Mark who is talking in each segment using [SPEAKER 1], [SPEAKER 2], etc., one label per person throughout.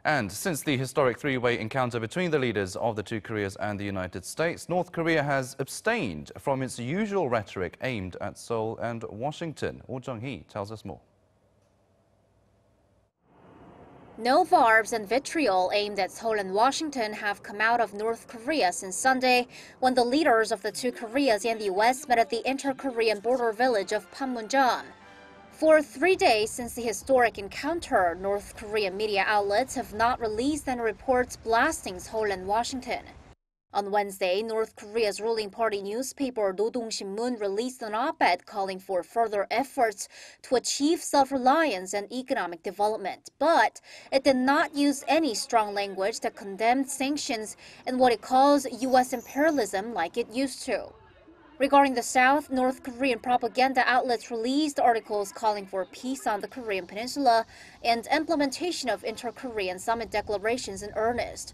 [SPEAKER 1] And since the historic three-way encounter between the leaders of the two Koreas and the United States, North Korea has abstained from its usual rhetoric aimed at Seoul and Washington. Jung-hee tells us more.
[SPEAKER 2] No barbs and vitriol aimed at Seoul and Washington have come out of North Korea since Sunday, when the leaders of the two Koreas and the U.S. met at the inter-Korean border village of Panmunjeom. For 3 days since the historic encounter, North Korean media outlets have not released any reports blasting Seoul and Washington. On Wednesday, North Korea's ruling party newspaper Rodong Sinmun released an op-ed calling for further efforts to achieve self-reliance and economic development. But it did not use any strong language that condemned sanctions and what it calls U.S. imperialism like it used to. Regarding the South, North Korean propaganda outlets released articles calling for peace on the Korean peninsula and implementation of inter-Korean summit declarations in earnest.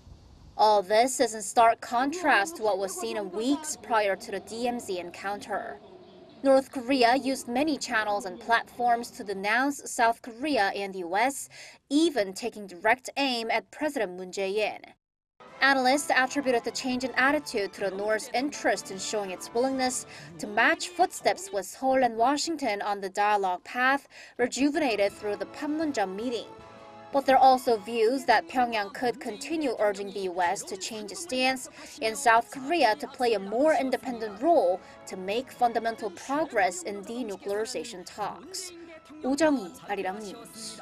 [SPEAKER 2] All this is in stark contrast to what was seen in weeks prior to the DMZ encounter. North Korea used many channels and platforms to denounce South Korea and the U.S., even taking direct aim at President Panmunjeom. Analysts attributed the change in attitude to the North's interest in showing its willingness to match footsteps with Seoul and Washington on the dialogue path rejuvenated through the Panmunjeom meeting. But there are also views that Pyongyang could continue urging the U.S. to change its stance and South Korea to play a more independent role to make fundamental progress in denuclearization talks. Jung-hee, Arirang News.